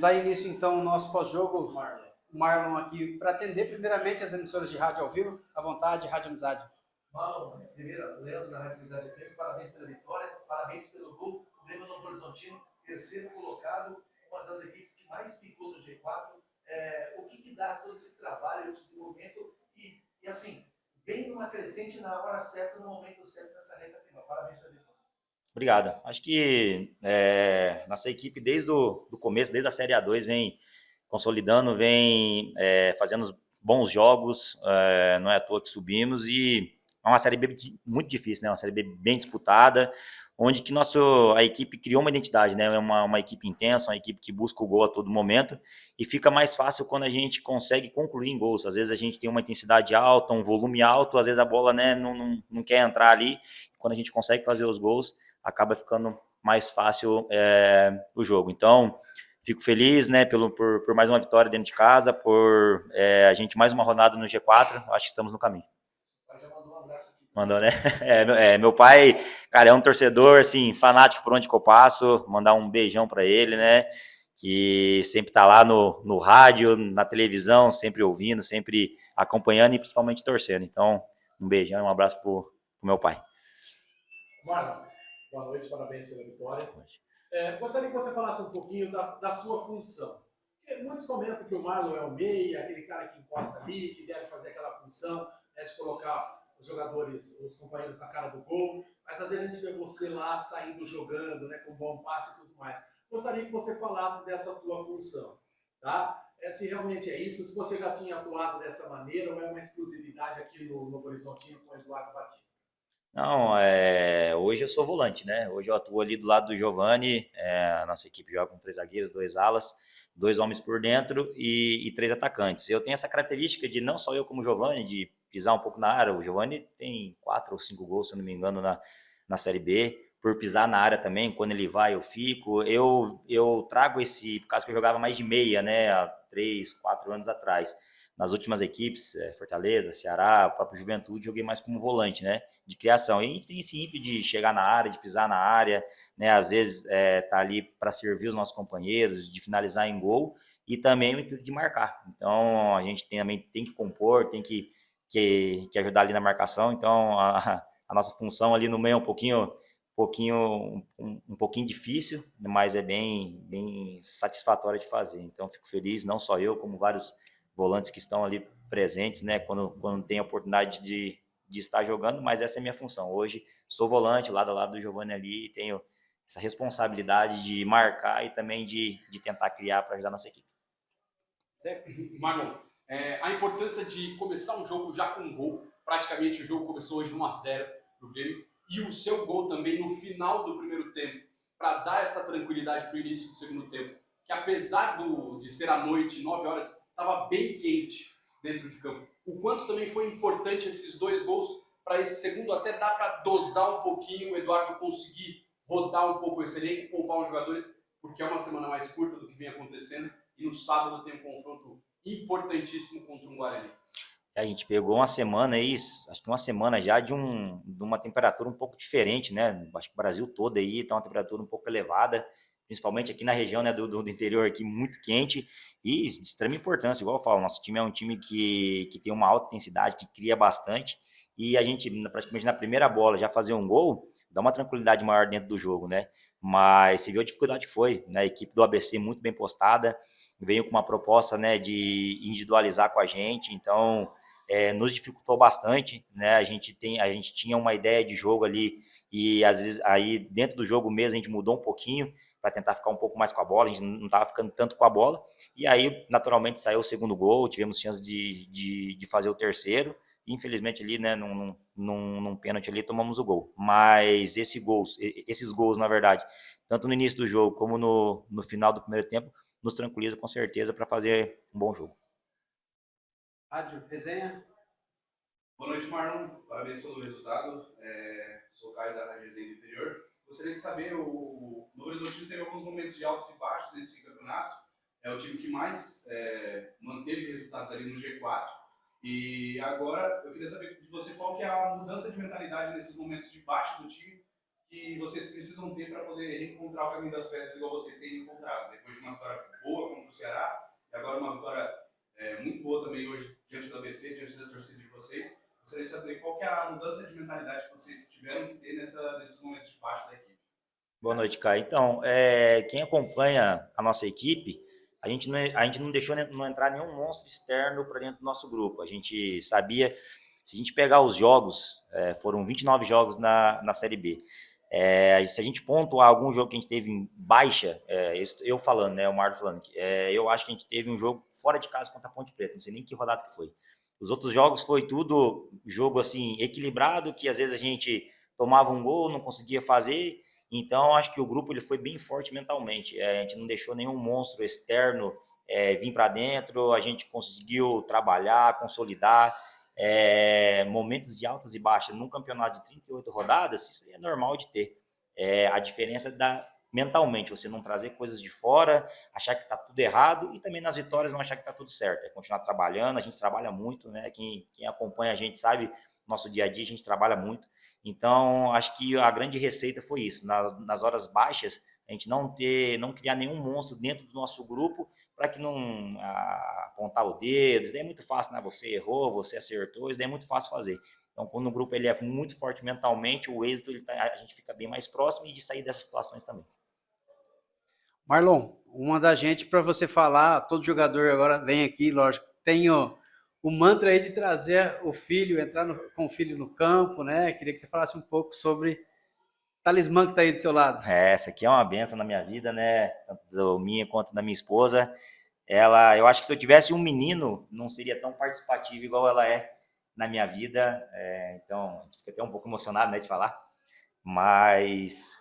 dar início então ao nosso pós-jogo, Marlon aqui, para atender primeiramente as emissoras de rádio ao vivo, à vontade, Rádio Amizade. Marlon, primeiro, Leandro da Rádio Amizade FM, parabéns pela vitória, parabéns pelo gol. O Grêmio Novo Horizontino, terceiro colocado, uma das equipes que mais ficou no G4. O que dá todo esse trabalho, esse desenvolvimento e assim, vem numa crescente na hora certa, no momento certo, nessa reta final. Parabéns pela vitória. Obrigado. Acho que nossa equipe, desde o começo, desde a Série A2, vem consolidando, vem fazendo bons jogos, não é à toa que subimos, e é uma Série B muito difícil, né? Uma Série B bem disputada, onde que a equipe criou uma identidade, né? É uma equipe intensa, uma equipe que busca o gol a todo momento, e fica mais fácil quando a gente consegue concluir em gols. Às vezes a gente tem uma intensidade alta, um volume alto, às vezes a bola, né, não quer entrar ali. Quando a gente consegue fazer os gols, acaba ficando mais fácil o jogo. Então, fico feliz, né, por mais uma vitória dentro de casa, por a gente mais uma rodada no G4, acho que estamos no caminho. Mandou, né? Meu pai, cara, é um torcedor, assim, fanático por onde que eu passo, mandar um beijão para ele, né, que sempre tá lá no rádio, na televisão, sempre ouvindo, sempre acompanhando e principalmente torcendo. Então, um beijão e um abraço pro meu pai. Marlon, boa noite, parabéns pela vitória. Gostaria que você falasse um pouquinho da sua função. Muitos comentam que o Marlon é o meia, aquele cara que encosta ali, que deve fazer aquela função, né, de colocar os jogadores, os companheiros na cara do gol, mas às vezes a gente vê você lá saindo jogando, né, com bom passe e tudo mais. Gostaria que você falasse dessa tua função, tá? Se realmente é isso, se você já tinha atuado dessa maneira ou é uma exclusividade aqui no Horizontino com o Eduardo Batista. Não, hoje eu sou volante, né? Hoje eu atuo ali do lado do Giovani, a nossa equipe joga com 3 zagueiros, 2 alas, 2 homens por dentro e 3 atacantes. Eu tenho essa característica de não só eu como o Giovani, de pisar um pouco na área. O Giovani tem 4 ou 5 gols, se eu não me engano, na Série B. Por pisar na área também, quando ele vai eu fico. Eu trago por causa que eu jogava mais de meia, né? Há 3, 4 anos atrás. Nas últimas equipes, Fortaleza, Ceará, o próprio Juventude, joguei mais como volante, né? De criação. E a gente tem esse ímpeto de chegar na área, de pisar na área, né? Às vezes tá ali para servir os nossos companheiros, de finalizar em gol e também o intuito de marcar. Então a gente também tem que compor, tem que ajudar ali na marcação. Então a nossa função ali no meio é um pouquinho difícil, mas é bem satisfatória de fazer. Então fico feliz, não só eu, como vários volantes que estão ali presentes, né? Quando tem a oportunidade de estar jogando, mas essa é a minha função. Hoje sou volante, lado a lado do Giovani ali, e tenho essa responsabilidade de marcar e também de tentar criar para ajudar a nossa equipe. Certo? Marlon, a importância de começar um jogo já com um gol, praticamente o jogo começou hoje 1-0 no Grêmio, e o seu gol também no final do primeiro tempo, para dar essa tranquilidade para o início do segundo tempo, que apesar de ser à noite, 9 horas, estava bem quente dentro de campo. O quanto também foi importante esses 2 gols para esse segundo, até dá para dosar um pouquinho, o Eduardo conseguir rodar um pouco esse elenco, poupar os jogadores, porque é uma semana mais curta do que vem acontecendo, e no sábado tem um confronto importantíssimo contra um Guarani. A gente pegou uma semana aí, acho que uma semana já de uma temperatura um pouco diferente, né? Acho que o Brasil todo aí está uma temperatura um pouco elevada, principalmente aqui na região, né, do interior aqui, muito quente e de extrema importância, igual eu falo, nosso time é um time que tem uma alta intensidade, que cria bastante, e a gente, praticamente na primeira bola, já fazer um gol, dá uma tranquilidade maior dentro do jogo, né? Mas você viu a dificuldade que foi, né? A equipe do ABC muito bem postada, veio com uma proposta, né, de individualizar com a gente, então nos dificultou bastante, né? A gente tinha uma ideia de jogo ali e às vezes aí dentro do jogo mesmo a gente mudou um pouquinho para tentar ficar um pouco mais com a bola, a gente não estava ficando tanto com a bola, e aí naturalmente saiu o segundo gol, tivemos chance de fazer o terceiro, e, infelizmente ali, né, num pênalti ali tomamos o gol, mas esses gols na verdade, tanto no início do jogo como no final do primeiro tempo, nos tranquiliza com certeza para fazer um bom jogo. Rádio Resenha. Boa noite, Marlon. Parabéns pelo resultado. Sou o Caio da Rádio Resenha do Interior. Gostaria de saber, o Novo Horizontino teve alguns momentos de altos e baixos nesse campeonato. É o time que mais manteve resultados ali no G4. E agora eu queria saber de você qual que é a mudança de mentalidade nesses momentos de baixo do time, que vocês precisam ter para poder encontrar o caminho das pedras igual vocês têm encontrado? Depois de uma vitória boa contra o Ceará, e agora uma vitória muito boa também hoje diante do ABC, diante da torcida de vocês, gostaria de saber qual que é a mudança de mentalidade que vocês tiveram que ter nesses momentos de baixo da equipe. Boa noite, Caio. Então, quem acompanha a nossa equipe, a gente não deixou não entrar nenhum monstro externo para dentro do nosso grupo. A gente sabia, se a gente pegar os jogos, foram 29 jogos na Série B. Se a gente pontuar algum jogo que a gente teve em baixa, eu falando, né, o Marco falando, eu acho que a gente teve um jogo fora de casa contra a Ponte Preta, não sei nem que rodada que foi. Os outros jogos foi tudo jogo assim equilibrado, que às vezes a gente tomava um gol, não conseguia fazer. Então acho que o grupo ele foi bem forte mentalmente. A gente não deixou nenhum monstro externo vir para dentro. A gente conseguiu trabalhar, consolidar. Momentos de altas e baixas num campeonato de 38 rodadas, isso é normal de ter. A diferença mentalmente, você não trazer coisas de fora, achar que está tudo errado, e também nas vitórias não achar que está tudo certo. Continuar trabalhando, a gente trabalha muito, né? Quem acompanha a gente sabe, nosso dia a dia a gente trabalha muito. Então, acho que a grande receita foi isso, nas horas baixas, a gente não criar nenhum monstro dentro do nosso grupo, para que não apontar o dedo. Isso daí é muito fácil, né? Você errou, você acertou, isso daí é muito fácil fazer. Então, quando o grupo ele é muito forte mentalmente, o êxito a gente fica bem mais próximo e de sair dessas situações também. Marlon, uma da gente para você falar, todo jogador agora vem aqui, lógico, tem o mantra aí de trazer o filho, entrar com o filho no campo, né? Queria que você falasse um pouco sobre o talismã que está aí do seu lado. Essa aqui é uma benção na minha vida, né? Tanto minha quanto da minha esposa. Eu acho que se eu tivesse um menino, não seria tão participativa igual ela é na minha vida. Então, a gente fica até um pouco emocionado, né, de falar. Mas,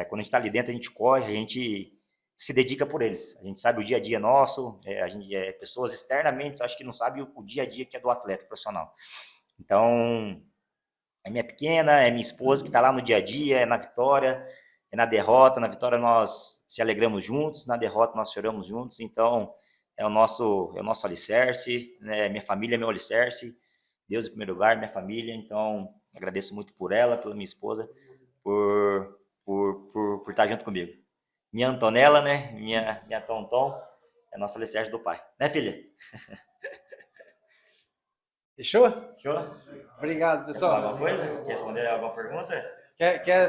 quando a gente está ali dentro, a gente corre, a gente se dedica por eles. A gente sabe o dia a dia nosso, a gente pessoas externamente, acho que não sabe o dia a dia que é do atleta profissional. Então, é minha pequena, é minha esposa que está lá no dia a dia, é na vitória, é na derrota. Na vitória nós se alegramos juntos, na derrota nós choramos juntos. Então, é o nosso alicerce, né? Minha família é meu alicerce, Deus em primeiro lugar, minha família. Então, agradeço muito por ela, pela minha esposa, por estar junto comigo. Minha Antonella, né? Minha Tonton, é nosso alicerce do pai. Né, filha? Fechou? Fechou? Obrigado, pessoal. Quer falar alguma coisa? Quer responder alguma pergunta?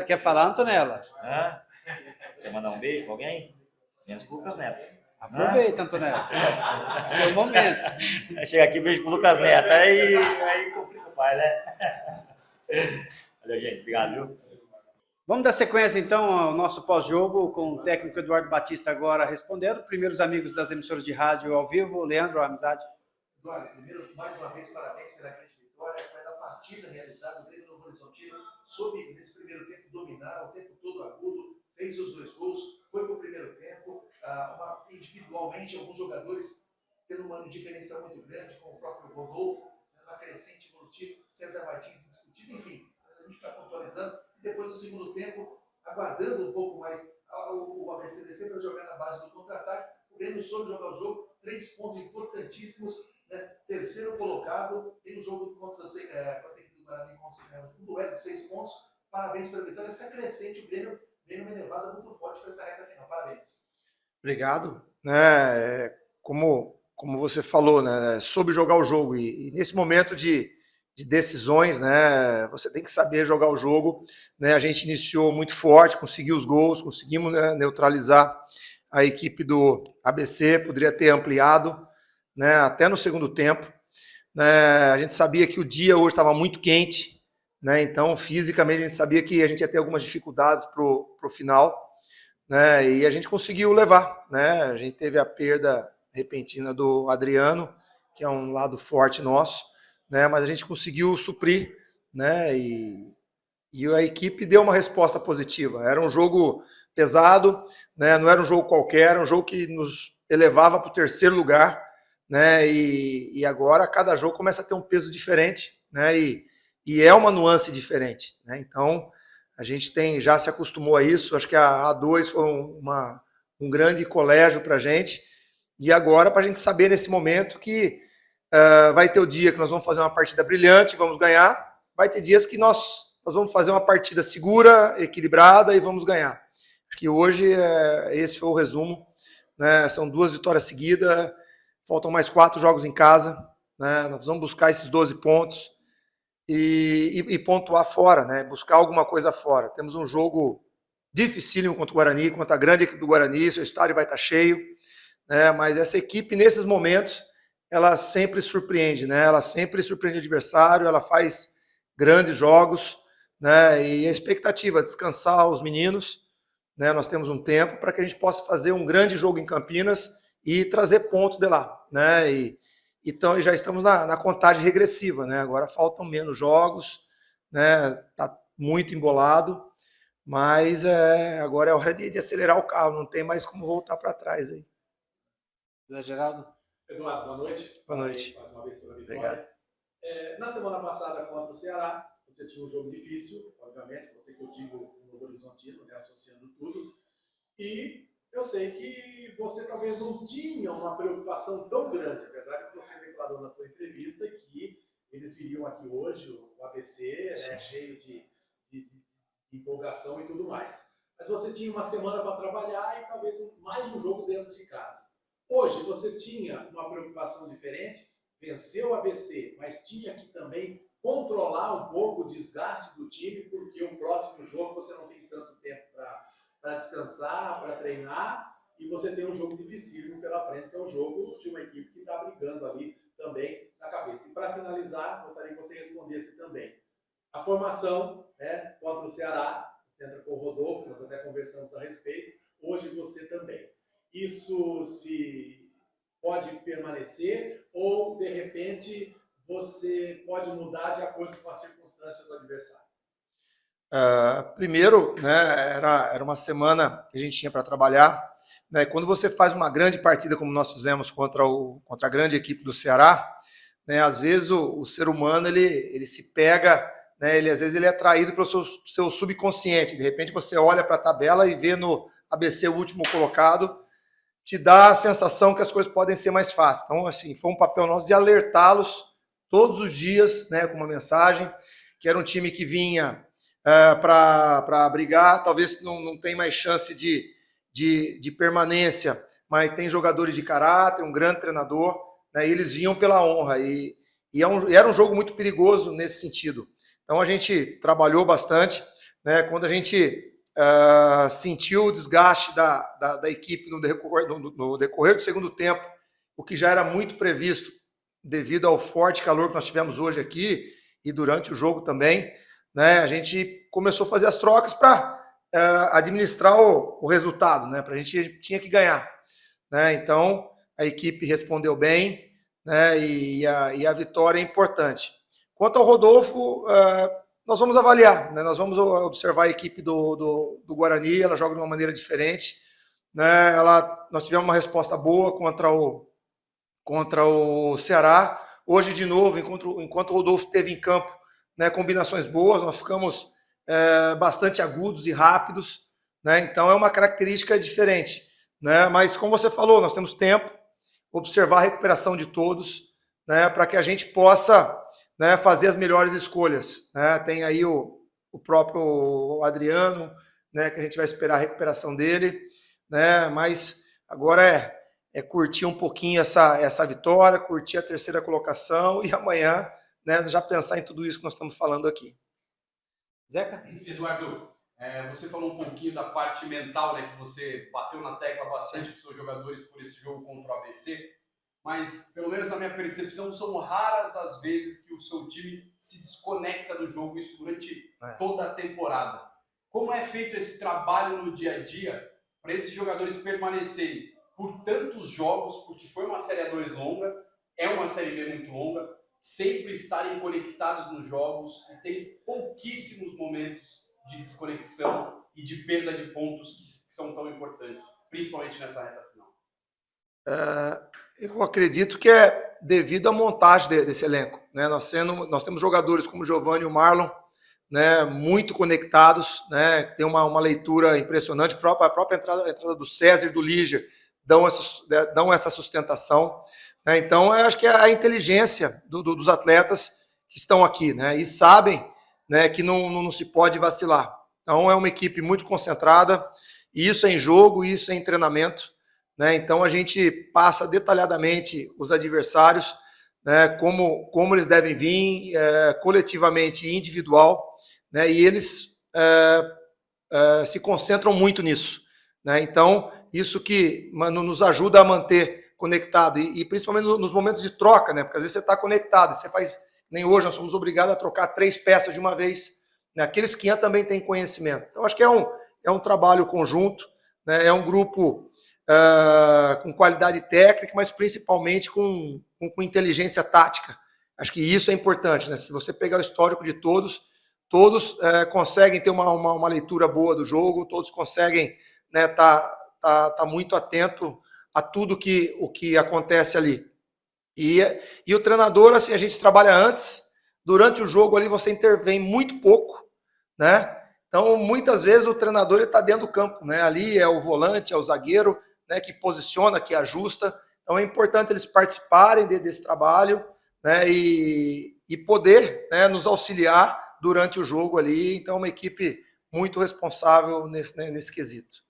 Quer falar, Antonella? Quer mandar um beijo para alguém? Menos pro Lucas Neto. Aproveita, Antonella. Seu momento. Chega aqui, beijo pro Lucas Neto. Aí complica o pai, né? Valeu, gente. Obrigado, viu? Vamos dar sequência, então, ao nosso pós-jogo, com o técnico Eduardo Batista agora respondendo. Primeiro, os amigos das emissoras de rádio ao vivo. Leandro, a amizade. Eduardo, primeiro, mais uma vez, parabéns pela grande vitória, pela partida realizada no Grêmio Novo Horizontino, soube, nesse primeiro tempo, dominar o tempo todo agudo, fez os 2 gols, foi para o primeiro tempo, individualmente, alguns jogadores tendo uma diferença muito grande, como o próprio Rodolfo, uma crescente evolutiva, César Martins indiscutível, enfim, a gente está pontualizando. Depois do segundo tempo, aguardando um pouco mais o ABC descer para jogar na base do contra-ataque, o Grêmio soube jogar o jogo, 3 pontos importantíssimos, né? Terceiro colocado, tem um jogo contra o um duelo de 6 pontos, parabéns pela vitória, essa crescente, o Grêmio vem uma elevada muito forte para essa reta final, parabéns. Obrigado. Como você falou, né, soube jogar o jogo e nesse momento de decisões, né, você tem que saber jogar o jogo, né, a gente iniciou muito forte, conseguiu os gols, conseguimos, né, neutralizar a equipe do ABC, poderia ter ampliado, né, até no segundo tempo, né, a gente sabia que o dia hoje estava muito quente, né, então fisicamente a gente sabia que a gente ia ter algumas dificuldades pro final, né, e a gente conseguiu levar, né, a gente teve a perda repentina do Adriano, que é um lado forte nosso, né, mas a gente conseguiu suprir, né, e a equipe deu uma resposta positiva. Era um jogo pesado, né, não era um jogo qualquer, era um jogo que nos elevava para o 3º lugar, né, e agora cada jogo começa a ter um peso diferente, né, e é uma nuance diferente, né, então a gente já se acostumou a isso. Acho que a A2 foi um grande colégio para a gente, e agora para a gente saber nesse momento que vai ter o dia que nós vamos fazer uma partida brilhante, vamos ganhar, vai ter dias que nós nós vamos fazer uma partida segura, equilibrada e vamos ganhar. Acho que hoje esse foi o resumo, né? São 2 vitórias seguidas, faltam mais 4 jogos em casa, né? Nós vamos buscar esses 12 pontos e pontuar fora, né? Buscar alguma coisa fora. Temos um jogo dificílimo contra o Guarani, contra a grande equipe do Guarani, seu estádio vai estar cheio, né? Mas essa equipe, nesses momentos, ela sempre surpreende, né? Ela sempre surpreende o adversário, ela faz grandes jogos, né? E a expectativa é descansar os meninos, né? Nós temos um tempo para que a gente possa fazer um grande jogo em Campinas e trazer pontos de lá, né? Então já estamos na contagem regressiva, né? Agora faltam menos jogos, né? Tá muito embolado, mas agora é hora de acelerar o carro, não tem mais como voltar para trás aí. Zé Geraldo? Eduardo, boa noite. Boa noite. Mais uma vez pela vitória. Obrigado. Na semana passada contra o Ceará, você tinha um jogo difícil, obviamente, você que eu digo no Horizontino, né, associando tudo, e eu sei que você talvez não tinha uma preocupação tão grande, apesar de você declarou na sua entrevista que eles viriam aqui hoje, o ABC, né, cheio de empolgação e tudo mais. Mas você tinha uma semana para trabalhar e talvez mais um jogo dentro de casa. Hoje você tinha uma preocupação diferente, venceu o ABC, mas tinha que também controlar um pouco o desgaste do time, porque o próximo jogo você não tem tanto tempo para descansar, para treinar, e você tem um jogo dificílimo pela frente, que é um jogo de uma equipe que está brigando ali também na cabeça. E para finalizar, gostaria que você respondesse também. A formação, né, contra o Ceará, você entra com o Rodolfo, nós até conversamos a respeito, hoje você também. Isso se pode permanecer ou, de repente, você pode mudar de acordo com as circunstâncias do adversário? Primeiro, né, era uma semana que a gente tinha para trabalhar, né? Quando você faz uma grande partida como nós fizemos contra a grande equipe do Ceará, né, às vezes o ser humano ele se pega, né, às vezes ele é atraído pelo seu subconsciente. De repente você olha para a tabela e vê no ABC o último colocado, te dá a sensação que as coisas podem ser mais fáceis. Então, assim, foi um papel nosso de alertá-los todos os dias, né, com uma mensagem, que era um time que vinha para brigar, talvez não tem mais chance de permanência, mas tem jogadores de caráter, um grande treinador, né, e eles vinham pela honra, e era um jogo muito perigoso nesse sentido. Então a gente trabalhou bastante, né, quando a gente sentiu o desgaste da equipe no decorrer do segundo tempo, o que já era muito previsto devido ao forte calor que nós tivemos hoje aqui e durante o jogo também, né, a gente começou a fazer as trocas para administrar o resultado, né, para a gente tinha que ganhar, né, então a equipe respondeu bem, né, e a vitória é importante. Quanto ao Rodolfo, nós vamos avaliar, né, nós vamos observar a equipe do Guarani, ela joga de uma maneira diferente, né, nós tivemos uma resposta boa contra o Ceará. Hoje, de novo, enquanto o Rodolfo esteve em campo, né, combinações boas, nós ficamos bastante agudos e rápidos, né, então é uma característica diferente, né, mas como você falou, nós temos tempo, observar a recuperação de todos, né, para que a gente possa, né, fazer as melhores escolhas, né. Tem aí o próprio Adriano, né, que a gente vai esperar a recuperação dele, né, mas agora é curtir um pouquinho essa vitória, curtir a terceira colocação e amanhã, né, já pensar em tudo isso que nós estamos falando aqui. Zeca? Eduardo, você falou um pouquinho da parte mental, né, que você bateu na tecla bastante com seus jogadores por esse jogo contra o ABC, mas, pelo menos na minha percepção, são raras as vezes que o seu time se desconecta do jogo, isso durante toda a temporada. Como é feito esse trabalho no dia a dia para esses jogadores permanecerem por tantos jogos, porque foi uma Série A2 longa, é uma Série B muito longa, sempre estarem conectados nos jogos e tem pouquíssimos momentos de desconexão e de perda de pontos que são tão importantes, principalmente nessa reta final? Eu acredito que é devido à montagem desse elenco, né? Nós temos jogadores como o Giovanni e o Marlon, né, muito conectados, né, tem uma leitura impressionante, a própria entrada do César e do Líger dão essa sustentação, né? Então eu acho que é a inteligência dos atletas que estão aqui, né, e sabem, né, que não se pode vacilar. Então, é uma equipe muito concentrada, e isso é em jogo, isso é em treinamento, né? Então, a gente passa detalhadamente os adversários, né, como eles devem vir, coletivamente e individual, né, e eles se concentram muito nisso, né? Então, isso que nos ajuda a manter conectado, e principalmente nos momentos de troca, né? Porque às vezes você está conectado, você faz, nem hoje nós somos obrigados a trocar 3 peças de uma vez, né? Aqueles que também têm conhecimento. Então, acho que é um trabalho conjunto, né? É um grupo com qualidade técnica, mas principalmente com inteligência tática. Acho que isso é importante, né? Se você pegar o histórico de todos conseguem ter uma leitura boa do jogo, todos conseguem, né, tá muito atento a tudo o que acontece ali. E o treinador, assim, a gente trabalha antes, durante o jogo ali você intervém muito pouco, né? Então, muitas vezes o treinador está dentro do campo, né? Ali é o volante, é o zagueiro, né, que posiciona, que ajusta. Então, é importante eles participarem desse trabalho, né, e poder, né, nos auxiliar durante o jogo ali. Então, é uma equipe muito responsável nesse quesito.